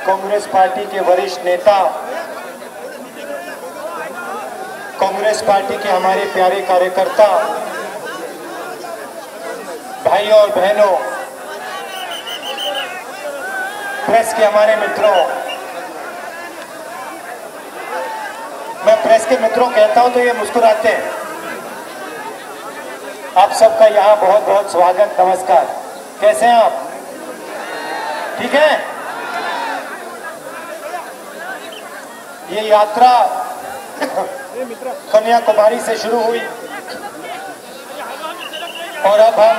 Congress party के वरिष्ठ नेता, कांग्रेस पार्टी के हमारे प्यारे कार्यकर्ता, भाइयों और बहनों, प्रेस के हमारे मित्रों, मैं प्रेस के मित्रों कहता हूं तो ये मुस्कुराते हैं। आप सबका यहाँ बहुत बहुत स्वागत, नमस्कार। कैसे हैं आप? ठीक है। ये यात्रा कन्याकुमारी से शुरू हुई और अब हम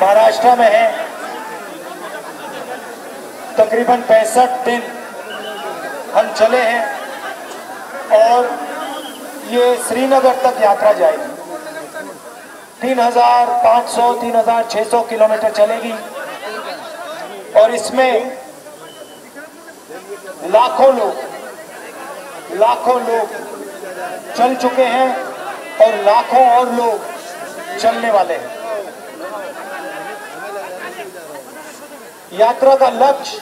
महाराष्ट्र में हैं। तकरीबन 65 दिन हम चले हैं और ये श्रीनगर तक यात्रा जाएगी। 3500 3600 किलोमीटर चलेगी और इसमें लाखों लोग चल चुके हैं और लाखों और लोग चलने वाले हैं। यात्रा का लक्ष्य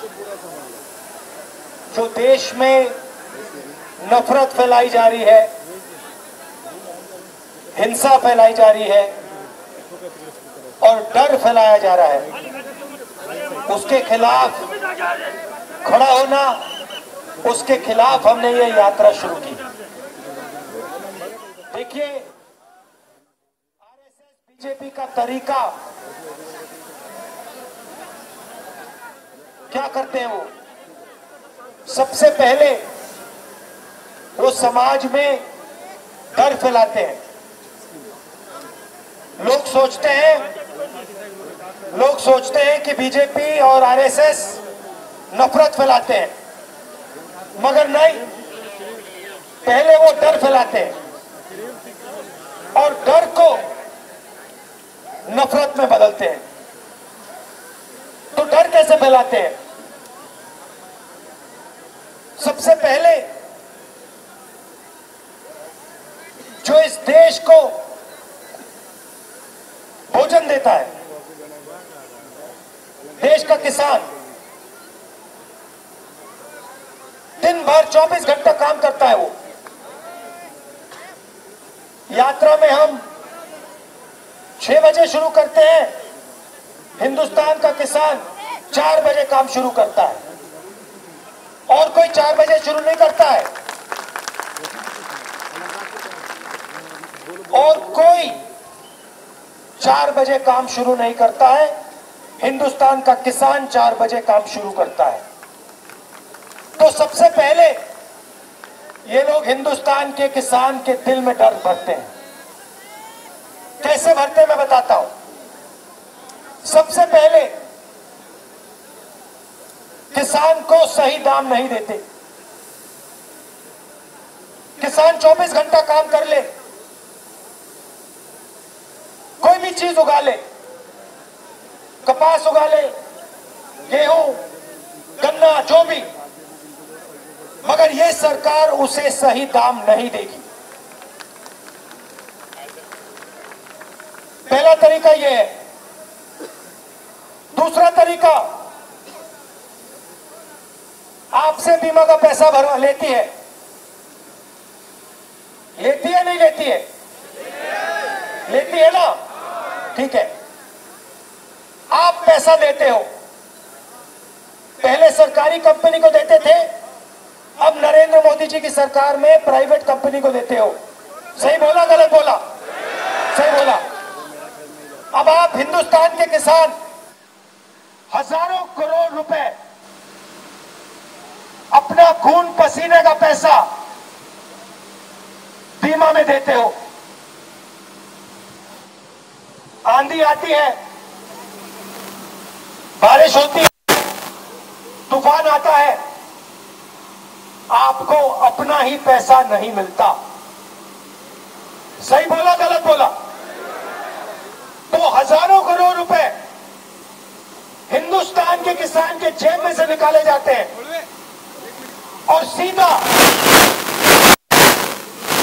जो देश में नफरत फैलाई जा रही है, हिंसा फैलाई जा रही है और डर फैलाया जा रहा है, उसके खिलाफ खड़ा होना, उसके खिलाफ हमने ये यात्रा शुरू की। देखिए, आरएसएस बीजेपी का तरीका क्या करते हैं? वो सबसे पहले वो समाज में डर फैलाते हैं। लोग सोचते हैं कि बीजेपी और आरएसएस नफरत फैलाते हैं, मगर नहीं, पहले वो डर फैलाते हैं और डर को नफरत में बदलते हैं। तो डर कैसे फैलाते हैं? सबसे पहले जो इस देश को भोजन देता है, देश का किसान दिन भर 24 घंटा काम करता है। वो यात्रा में हम 6 बजे शुरू करते हैं, हिंदुस्तान का किसान 4 बजे काम शुरू करता है और कोई 4 बजे शुरू नहीं करता है और कोई 4 बजे काम शुरू नहीं करता है। हिंदुस्तान का किसान 4 बजे काम शुरू करता है। तो सबसे पहले ये लोग हिंदुस्तान के किसान के दिल में डर भरते हैं। कैसे भरते हैं मैं बताता हूं। सबसे पहले किसान को सही दाम नहीं देते। किसान 24 घंटा काम कर ले, कोई भी चीज उगा ले, कपास उगा ले, गेहूं, गन्ना, जो भी, मगर ये सरकार उसे सही दाम नहीं देगी। पहला तरीका ये है। दूसरा तरीका, आपसे बीमा का पैसा भरवा लेती है। लेती है नहीं लेती है? लेती है ना? ठीक है। आप पैसा देते हो, पहले सरकारी कंपनी को देते थे, अब नरेंद्र मोदी जी की सरकार में प्राइवेट कंपनी को देते हो। सही बोला गलत बोला? सही बोला। अब आप हिंदुस्तान के किसान हजारों करोड़ रुपए अपना खून पसीने का पैसा बीमा में देते हो। आंधी आती है, बारिश होती है, तूफान आता है, आपको अपना ही पैसा नहीं मिलता। सही बोला गलत बोला? तो हजारों करोड़ रुपए हिंदुस्तान के किसान के जेब में से निकाले जाते हैं और सीधा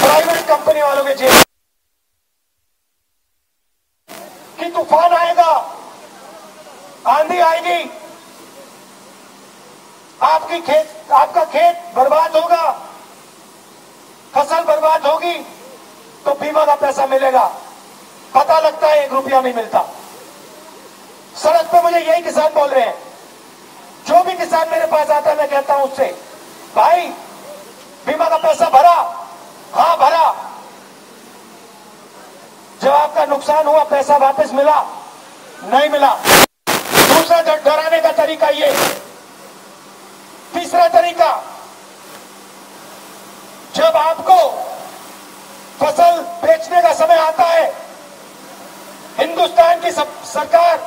प्राइवेट कंपनी वालों के जेब। कि तूफान आएगा, आंधी आएगी, आपका खेत बर्बाद होगा, फसल बर्बाद होगी तो बीमा का पैसा मिलेगा। पता लगता है 1 रुपया नहीं मिलता। सड़क पे मुझे यही किसान बोल रहे हैं। जो भी किसान मेरे पास आता है मैं कहता हूं उससे, भाई बीमा का पैसा भरा? हाँ भरा। जब आपका नुकसान हुआ पैसा वापस मिला? नहीं मिला। दूसरा डराने का तरीका ये। तीसरा तरीका, जब आपको फसल बेचने का समय आता है, हिंदुस्तान की सरकार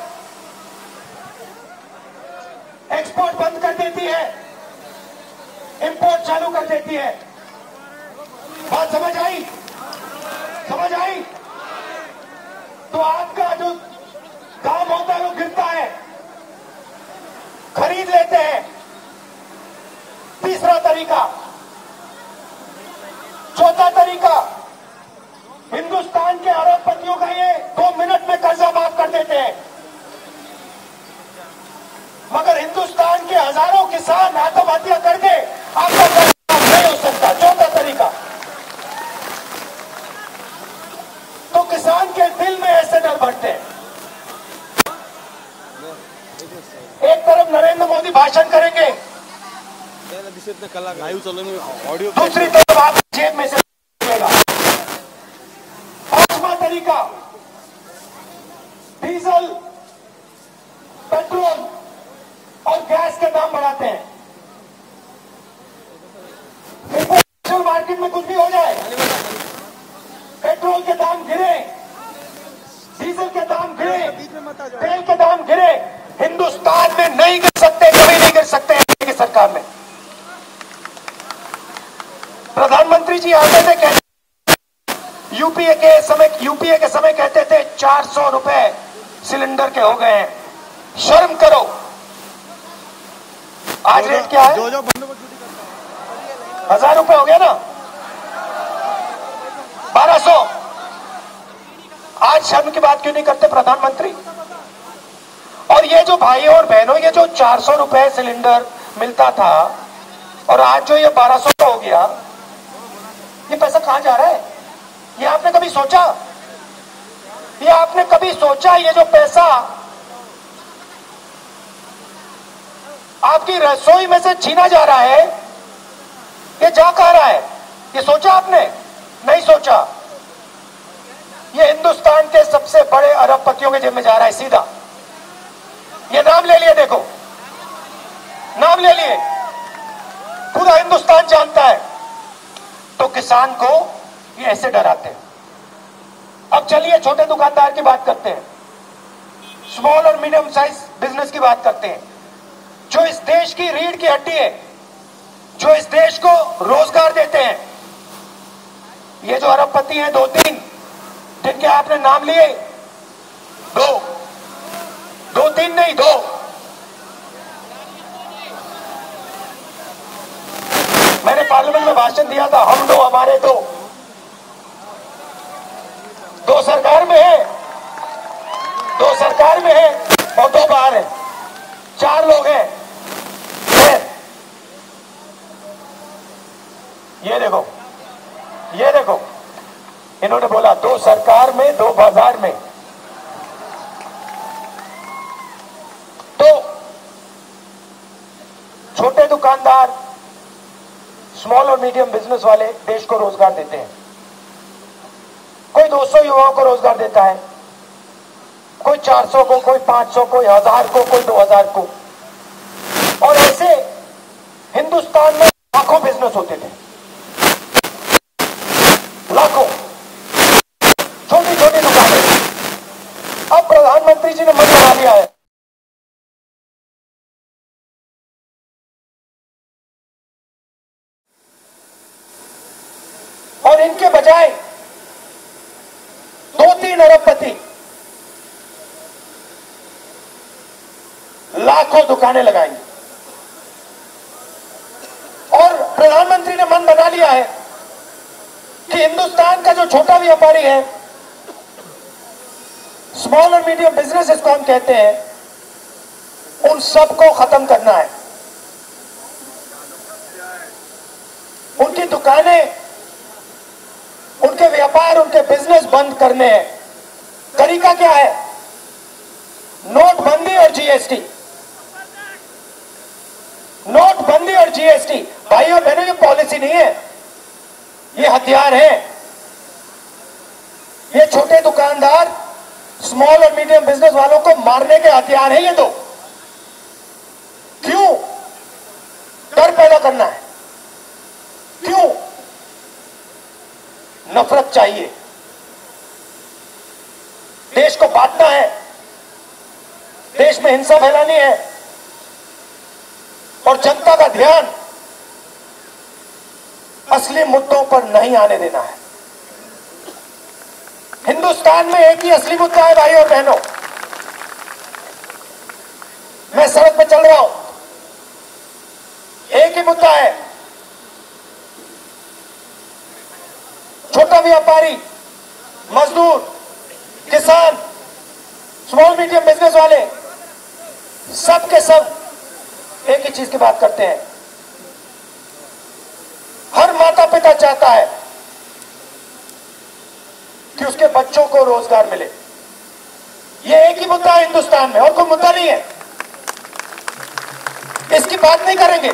एक्सपोर्ट बंद कर देती है, इंपोर्ट चालू कर देती है। बात समझ आई? समझ आई? तो आपका जो दाम होता है वो गिरता है, खरीद लेते हैं। तीसरा तरीका। चौथा तरीका, हिंदुस्तान के अरबपतियों का ये 2 मिनट में कर्जा माफ कर देते हैं, मगर हिंदुस्तान के हजारों किसान आत्महत्या कर दे, आपका कर्जा माफ नहीं हो सकता। चौथा तरीका। तो किसान के दिल में ऐसे डर भरते हैं। एक तरफ नरेंद्र मोदी भाषण करेंगे, दूसरी तरफ आप जेब में से मिलेगा। पांचवा तरीका, डीजल, पेट्रोल और गैस के दाम बढ़ाते हैं। इंटरनेशनल मार्केट में कुछ भी हो जाए, पेट्रोल के दाम गिरे, डीजल के दाम गिरे, तेल के दाम गिरे, हिंदुस्तान में नहीं गिर सकते, कभी नहीं गिर सकते एनडीए की सरकार में। प्रधानमंत्री जी आते थे, कहते यूपीए के समय कहते थे 400 रुपए सिलेंडर के हो गए हैं, शर्म करो। आज रेट क्या है? 1000 रुपए हो गया ना, 1200। आज शर्म की बात क्यों नहीं करते प्रधानमंत्री? और ये जो भाइयों और बहनों, ये जो 400 रुपए सिलेंडर मिलता था और आज जो ये 1200 का हो गया, ये पैसा कहां जा रहा है? ये आपने कभी सोचा? ये आपने कभी सोचा ये जो पैसा आपकी रसोई में से छीना जा रहा है, ये जा कहां रहा है? ये सोचा आपने? नहीं सोचा। ये हिंदुस्तान के सबसे बड़े अरबपतियों के जेब में जा रहा है सीधा। ये नाम ले लिए, देखो नाम ले लिए, पूरा हिंदुस्तान जानता है। तो किसान को ये ऐसे डराते हैं। अब चलिए छोटे दुकानदार की बात करते हैं, स्मॉल और मीडियम साइज बिजनेस की बात करते हैं, जो इस देश की रीढ़ की हड्डी है, जो इस देश को रोजगार देते हैं। ये जो अरबपति हैं 2-3 जिनके आपने नाम लिए, 2-3 नहीं, 2। मैंने पार्लियामेंट में भाषण दिया था, हम 2 हमारे 2 सरकार में है, 2 सरकार में है और 2 बाहर है, 4 लोग हैं। ये देखो इन्होंने बोला 2 सरकार में 2 बाजार में। तो छोटे दुकानदार, स्मॉल और मीडियम बिजनेस वाले देश को रोजगार देते हैं। कोई 200 युवाओं को रोजगार देता है, कोई 400 को, कोई 500 को, 1000 को, कोई 2000 को। और ऐसे हिंदुस्तान में लाखों बिजनेस होते थे, लाखों छोटी छोटी दुकानें। अब प्रधानमंत्री जी ने मन बना लिया है, और इनके बजाय 2-3 अरबपति लाखों दुकानें लगाएंगे। और प्रधानमंत्री ने मन बना लिया है कि हिंदुस्तान का जो छोटा व्यापारी है, स्मॉल और मीडियम बिजनेस इसको हम कहते हैं, उन सबको खत्म करना है। उनकी दुकानें, उनके व्यापार, उनके बिजनेस बंद करने हैं। तरीका क्या है? नोटबंदी और जीएसटी। नोटबंदी और जीएसटी भाइयों बहनों, ये पॉलिसी नहीं है, ये हथियार है। ये छोटे दुकानदार, स्मॉल और मीडियम बिजनेस वालों को मारने के हथियार है ये। तो क्यों डर पैदा करना है? क्यों नफरत चाहिए? देश को बांटना है, देश में हिंसा फैलानी है और जनता का ध्यान असली मुद्दों पर नहीं आने देना है। हिंदुस्तान में एक ही असली मुद्दा है भाइयों और बहनों। मैं सड़क पे चल रहा हूं, एक ही मुद्दा है। छोटा व्यापारी, मजदूर, किसान, स्मॉल मीडियम बिजनेस वाले, सब के सब एक ही चीज की बात करते हैं। हर माता पिता चाहता है कि उसके बच्चों को रोजगार मिले। यह एक ही मुद्दा है हिंदुस्तान में, और कोई मुद्दा नहीं है। इसकी बात नहीं करेंगे।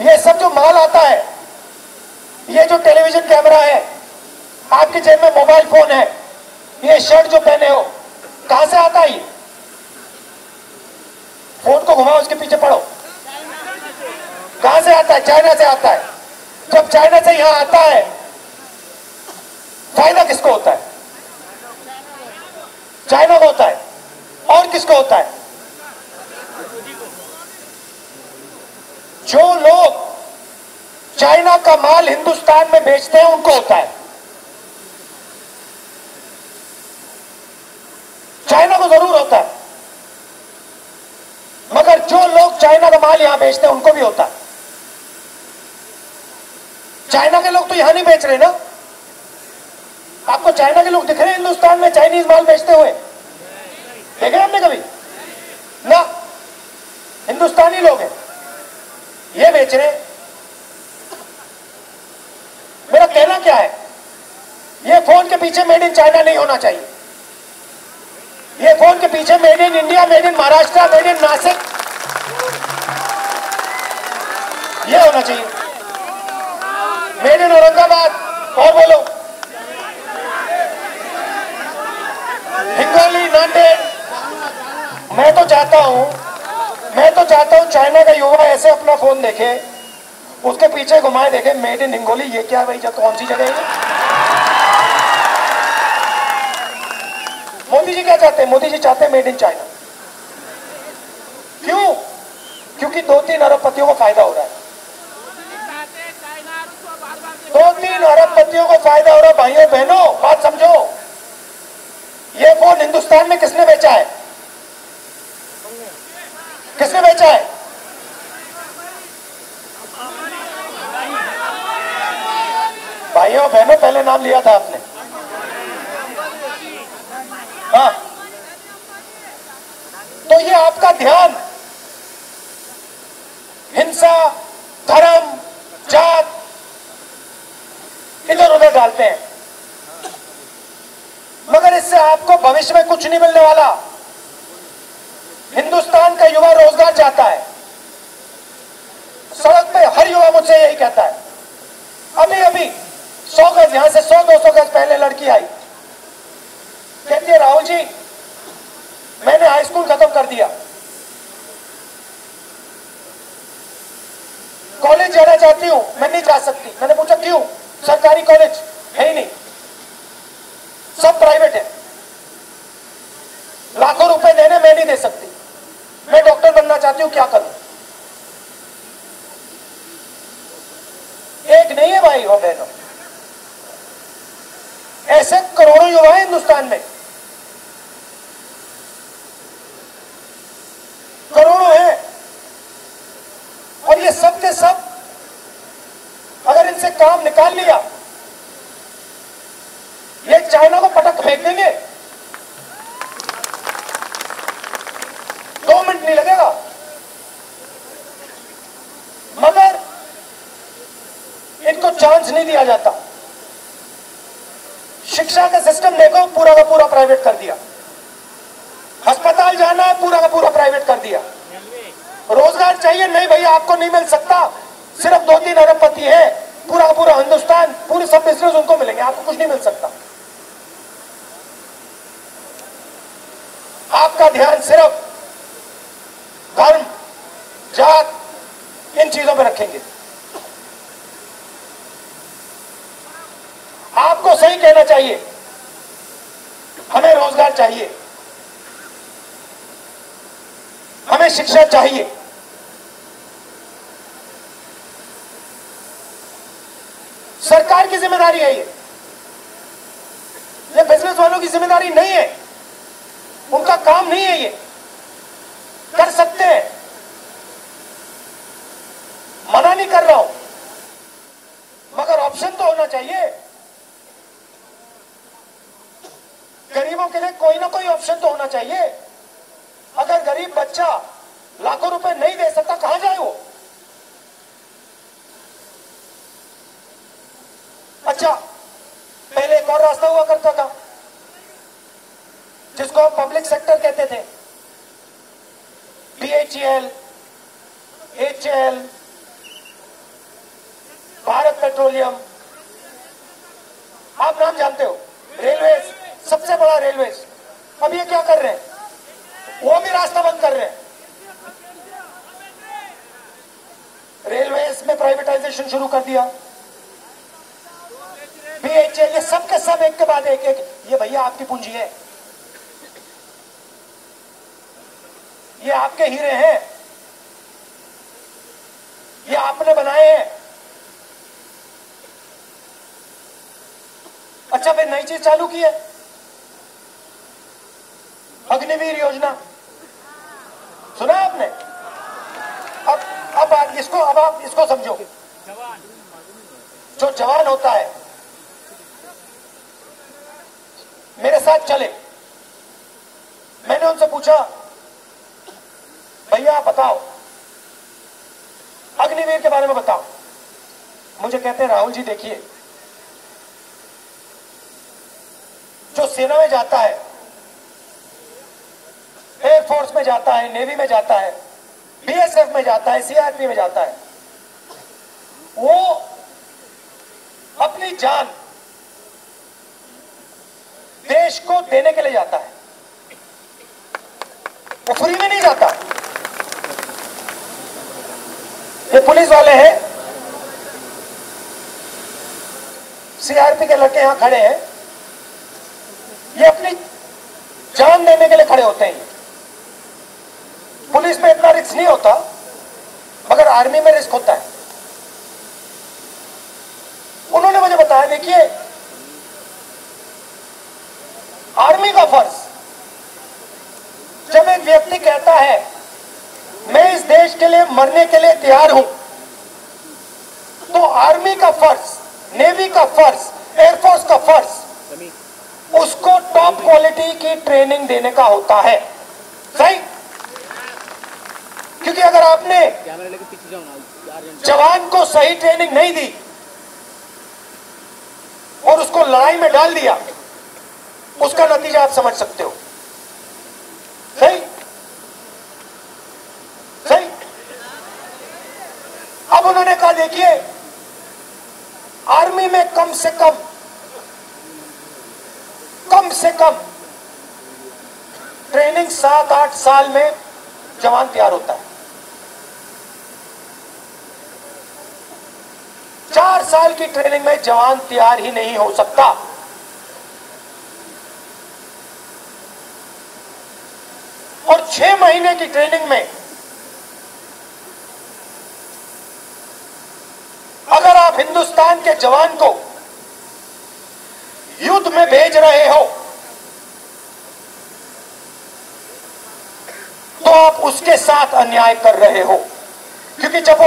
ये सब जो माल आता है, ये जो टेलीविजन कैमरा है, आपकी जेब में मोबाइल फोन है, ये शर्ट जो पहने हो, कहां से आता है? फोन को घुमाओ, उसके पीछे पड़ो, कहां से आता है? चाइना से आता है। जब चाइना से यहां आता है, फायदा किसको होता है? चाइना को होता है। और किसको होता है? जो लोग चाइना का माल हिंदुस्तान में बेचते हैं उनको होता है। चाइना को जरूर होता है, मगर जो लोग चाइना का माल यहां बेचते हैं उनको भी होता है। चाइना के लोग तो यहां नहीं बेच रहे ना। आपको चाइना के लोग दिख रहे हैं हिंदुस्तान में चाइनीज माल बेचते हुए? देखे आपने कभी? ना, हिंदुस्तानी लोग हैं ये बेच रहे हैं। मेरा कहना क्या है, ये फोन के पीछे मेड इन चाइना नहीं होना चाहिए। ये फोन के पीछे made in India, made in Maharashtra, made in Nashik, ये होना चाहिए। मेड इन औरंगाबाद, और बोलो, हिंगोली, नांदेड़। मैं तो चाहता हूं चाइना का युवा ऐसे अपना फोन देखे, उसके पीछे घुमाए, देखे मेड इन हिंगोली। ये क्या भाई, कौन सी जगह है? मोदी जी क्या चाहते हैं? मोदी जी चाहते हैं मेड इन चाइना। क्यों? क्योंकि 2-3 अरबपतियों को फायदा हो रहा है। 2-3 अरबपतियों को फायदा हो रहा है। भाइयों बहनों, बात समझो। ये फोन हिंदुस्तान में किसने बेचा है? किसने बेचा है? भाइयों बहनों, पहले नाम लिया था आपने। हाँ, तो ये आपका ध्यान हिंसा, धर्म, जात इधर उधर डालते हैं, मगर इससे आपको भविष्य में कुछ नहीं मिलने वाला। हिंदुस्तान का युवा रोजगार चाहता है। सड़क पे हर युवा मुझसे यही कहता है। अभी अभी 100 गज, यहां से 100-200 गज पहले लड़की आई, कहती है राहुल जी मैंने हाई स्कूल खत्म कर दिया, कॉलेज जाना चाहती हूं, मैं नहीं जा सकती। मैंने पूछा क्यों? सरकारी कॉलेज है ही नहीं, सब प्राइवेट है, लाखों रुपए देने मैं नहीं दे सकती, मैं डॉक्टर बनना चाहती हूं, क्या करूं? एक नहीं है भाई और बहनों, ऐसे करोड़ों युवा हैं हिंदुस्तान में, करोड़ों हैं। और ये सब के सब अगर इनसे काम निकाल लिया, ये चाइना को पटक फेंक देंगे, 2 मिनट नहीं लगेगा। चांस नहीं दिया जाता। शिक्षा का सिस्टम देखो, पूरा का पूरा प्राइवेट कर दिया। अस्पताल जाना है, पूरा का पूरा प्राइवेट कर दिया। रोजगार चाहिए, नहीं भैया आपको नहीं मिल सकता। सिर्फ 2-3 अरबपति है, पूरा का पूरा हिंदुस्तान, पूरे सब बिजनेस उनको मिलेंगे, आपको कुछ नहीं मिल सकता। आपका ध्यान सिर्फ धर्म, जात, इन चीजों पर रखेंगे। आपको सही कहना चाहिए, हमें रोजगार चाहिए, हमें शिक्षा चाहिए। सरकार की जिम्मेदारी है ये बिजनेस वालों की जिम्मेदारी नहीं है, उनका काम नहीं है। ये कर सकते हैं, मना नहीं कर रहा हूं, मगर ऑप्शन तो होना चाहिए। गरीबों के लिए कोई ना कोई ऑप्शन तो होना चाहिए। अगर गरीब बच्चा लाखों रुपए नहीं दे सकता, कहां जाए वो? अच्छा, पहले एक और रास्ता हुआ करता था जिसको हम पब्लिक सेक्टर कहते थे। BHEL, HAL, भारत पेट्रोलियम, आप नाम जानते हो। रेलवे, सबसे बड़ा रेलवे, अब ये क्या कर रहे हैं? वो भी रास्ता बंद कर रहे हैं। रेलवे में प्राइवेटाइजेशन शुरू कर दिया। BHEL, ये सब के सब एक के बाद एक एक, ये भैया आपकी पूंजी है, ये आपके हीरे हैं, ये आपने बनाए हैं। अच्छा, फिर नई चीज चालू की है, अग्निवीर योजना, सुना आपने? अब आप इसको समझो। जो जवान होता है, मेरे साथ चले, मैंने उनसे पूछा, भैया बताओ अग्निवीर के बारे में बताओ। मुझे कहते हैं, राहुल जी देखिए, जो सेना में जाता है, एयरफोर्स में जाता है, नेवी में जाता है, BSF में जाता है, CRP में जाता है, वो अपनी जान देश को देने के लिए जाता है, वो फ्री में नहीं जाता। ये पुलिस वाले हैं, CRP के लड़के यहां खड़े हैं, ये अपनी जान देने के लिए खड़े होते हैं। पुलिस में इतना रिस्क नहीं होता, मगर आर्मी में रिस्क होता है। उन्होंने मुझे बताया, देखिए आर्मी का फर्ज, जब एक व्यक्ति कहता है मैं इस देश के लिए मरने के लिए तैयार हूं, तो आर्मी का फर्ज, नेवी का फर्ज, एयरफोर्स का फर्ज उसको टॉप क्वालिटी की ट्रेनिंग देने का होता है। सही? क्योंकि अगर आपने जवान को सही ट्रेनिंग नहीं दी और उसको लड़ाई में डाल दिया, उसका नतीजा आप समझ सकते हो। सही? सही? अब उन्होंने कहा, देखिए आर्मी में कम से कम ट्रेनिंग 7-8 साल में जवान तैयार होता है। 4 साल की ट्रेनिंग में जवान तैयार ही नहीं हो सकता। और 6 महीने की ट्रेनिंग में अगर आप हिंदुस्तान के जवान को युद्ध में भेज रहे हो, तो आप उसके साथ अन्याय कर रहे हो। क्योंकि जब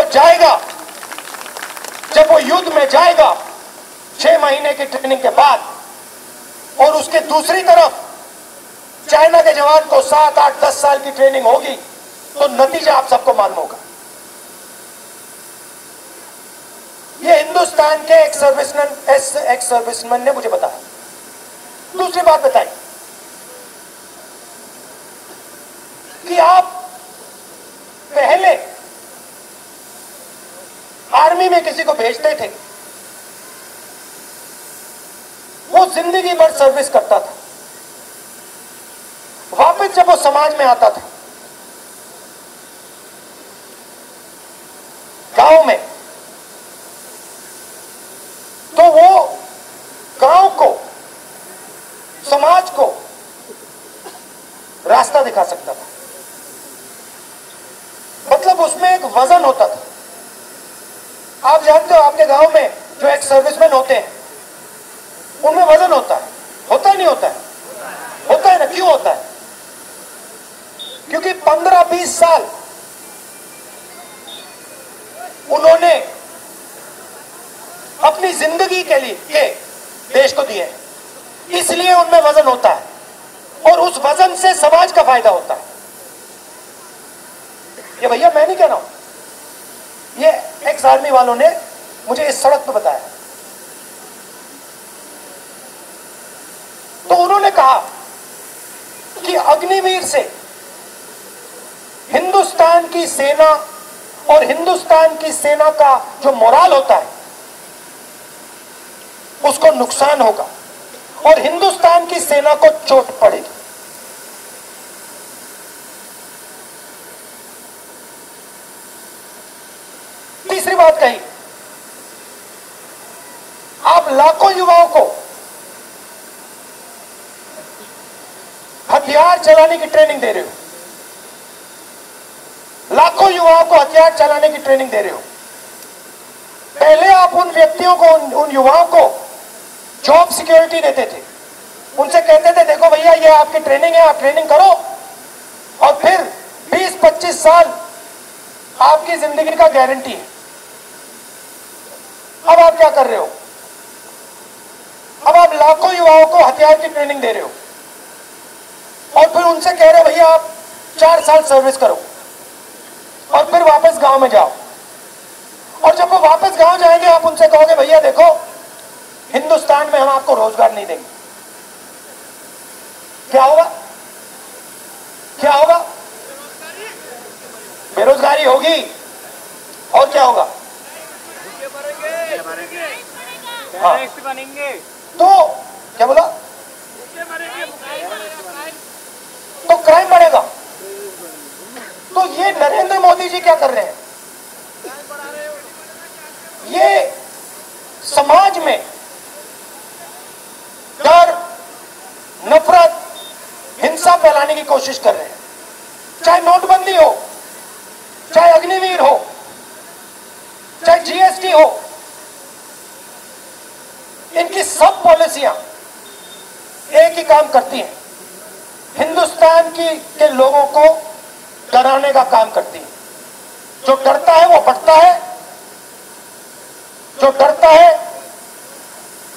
वो युद्ध में जाएगा 6 महीने की ट्रेनिंग के बाद, और उसके दूसरी तरफ चाइना के जवान को 7-8-10 साल की ट्रेनिंग होगी, तो नतीजा आप सबको मालूम होगा। ये हिंदुस्तान के एक सर्विसमैन ने मुझे बताया। दूसरी बात बताई कि आप पहले आर्मी में किसी को भेजते थे, वो जिंदगी भर सर्विस करता था, वापस जब वो समाज में आता था, गांव में, तो वो गांव को, समाज को रास्ता दिखा सकता था। मतलब उसमें एक वजन होता था। आप जानते हो आपके गांव में जो एक सर्विसमैन होते हैं उनमें वजन होता है, होता है नहीं होता है? होता है ना। क्यों होता है? क्योंकि 15-20 साल उन्होंने अपनी जिंदगी के लिए देश को दिए, इसलिए उनमें वजन होता है और उस वजन से समाज का फायदा होता है। ये भैया मैं नहीं कह रहा हूं, ये एक्स आर्मी वालों ने मुझे इस सड़क पर बताया। तो उन्होंने कहा कि अग्निवीर से हिंदुस्तान की सेना और हिंदुस्तान की सेना का जो मोराल होता है उसको नुकसान होगा और हिंदुस्तान की सेना को चोट पड़ेगी। तीसरी बात कही, आप लाखों युवाओं को हथियार चलाने की ट्रेनिंग दे रहे हो, लाखों युवाओं को हथियार चलाने की ट्रेनिंग दे रहे हो। पहले आप उन व्यक्तियों को, उन युवाओं को जॉब सिक्योरिटी देते थे, उनसे कहते थे देखो भैया ये आपकी ट्रेनिंग है, आप ट्रेनिंग करो और फिर 20-25 साल आपकी जिंदगी का गारंटी है। अब आप क्या कर रहे हो? अब आप लाखों युवाओं को हथियार की ट्रेनिंग दे रहे हो और फिर उनसे कह रहे हो भैया आप 4 साल सर्विस करो और फिर वापस गांव में जाओ। और जब वो वापस गांव जाएंगे आप उनसे कहोगे भैया देखो हिंदुस्तान में हम आपको रोजगार नहीं देंगे। क्या होगा? क्या होगा? बेरोजगारी होगी। और क्या होगा? हाँ। तो क्या बोला? तो क्राइम बढ़ेगा। तो ये नरेंद्र मोदी जी क्या कर रहे हैं? ये समाज में डर, नफरत, हिंसा फैलाने की कोशिश कर रहे हैं। चाहे नोटबंदी हो, चाहे अग्निवीर हो, चाहे जीएसटी हो, इनकी सब पॉलिसियां एक ही काम करती हैं, हिंदुस्तान के लोगों को डराने का काम करती है। जो डरता है वो बढ़ता है, जो डरता है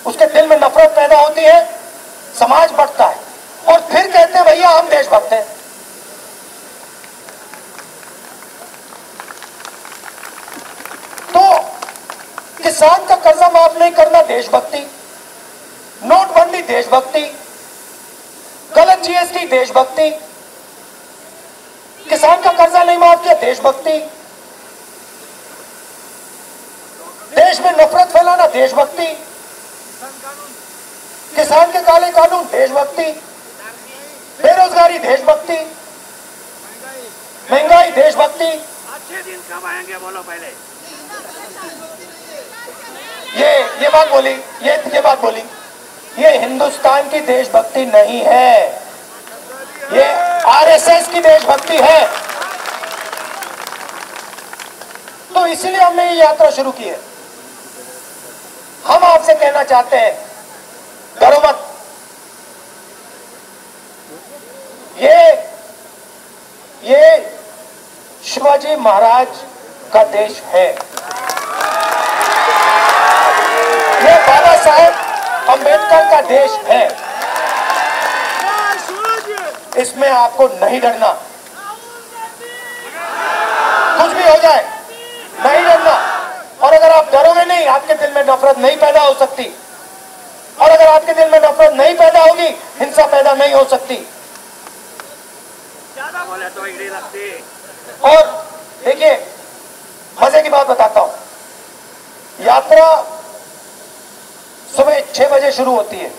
उसके दिल में नफरत पैदा होती है, समाज बढ़ता है और फिर कहते हैं भैया हम देशभक्त हैं। तो किसान का कर्जा माफ नहीं करना देशभक्ति, नोटबंदी देशभक्ति, गलत जीएसटी देशभक्ति, किसान का कर्जा नहीं माफ किया देशभक्ति, देश में नफरत फैलाना देशभक्ति, किसान के काले कानून देशभक्ति, बेरोजगारी देशभक्ति, महंगाई देशभक्ति। अच्छे दिन कब आएंगे बोलो पहले। ये बात बोली, ये बात बोली, ये हिंदुस्तान की देशभक्ति नहीं है, ये आरएसएस की देशभक्ति है। तो इसलिए हमने ये यात्रा शुरू की है। हम आपसे कहना चाहते हैं डरो मत, ये शिवाजी महाराज का देश है, ये बाबा साहेब अंबेडकर का देश है। इसमें आपको नहीं डरना, कुछ भी हो जाए नहीं डरना। और अगर आप डरोगे नहीं, आपके दिल में नफरत नहीं पैदा हो सकती, और अगर आपके दिल में नफरत नहीं पैदा होगी, हिंसा पैदा नहीं हो सकती। ज्यादा बोले तो इगड़ी लगती। और देखिए, मजे की बात बताता हूं। यात्रा सुबह 6 बजे शुरू होती है,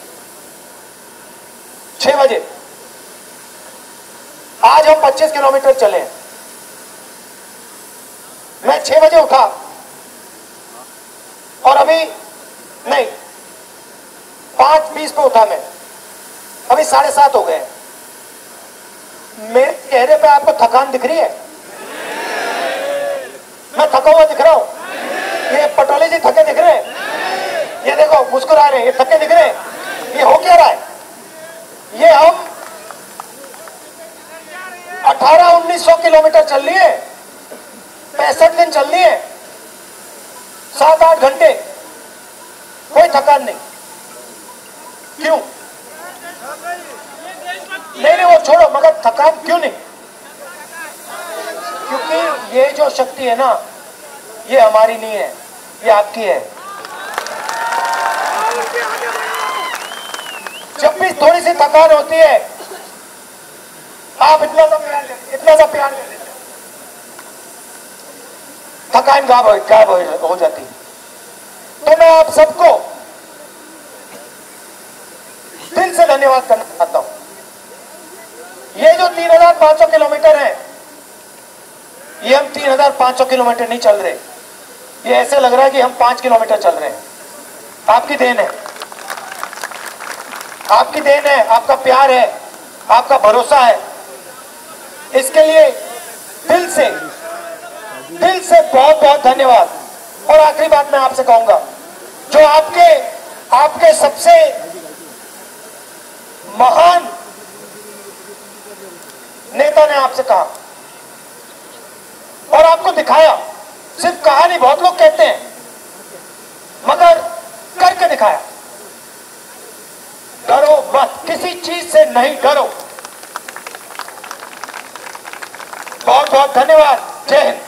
6 बजे। आज हम 25 किलोमीटर चले। मैं 6 बजे उठा और अभी नहीं, 5:20 पे उठा मैं, अभी 7:30 हो गए। मेरे चेहरे पे आपको थकान दिख रही है? मैं थका हुआ दिख रहा हूं? ये पटोले जी थके दिख रहे हैं? ये देखो मुस्कुरा रहे हैं, ये थके दिख रहे हैं? ये हो क्या रहा है? ये हम 1800-1900 किलोमीटर चल लिए, 65 दिन चल लिए, 7-8 घंटे, कोई थकान नहीं। क्यों? नहीं, वो छोड़ो, मगर थकान क्यों नहीं? क्योंकि ये जो शक्ति है ना, ये हमारी नहीं है, ये आपकी है। जब भी थोड़ी सी थकान होती है, आप इतना सा प्यार दे देते, थकान गायब हो जाती। तो मैं आप सबको दिल से धन्यवाद करना चाहता हूं। ये जो 3500 किलोमीटर है, ये हम 3500 किलोमीटर नहीं चल रहे, ये ऐसे लग रहा है कि हम 5 किलोमीटर चल रहे हैं। आपकी देन है, आपकी देन है, आपका प्यार है, आपका भरोसा है। इसके लिए दिल से बहुत बहुत धन्यवाद। और आखिरी बात मैं आपसे कहूंगा, जो आपके सबसे महान नेता ने आपसे कहा और आपको दिखाया, सिर्फ कहा नहीं, बहुत लोग कहते हैं, मगर करके दिखाया। डरो मत, किसी चीज से नहीं डरो। बहुत बहुत धन्यवाद। जय हिंद।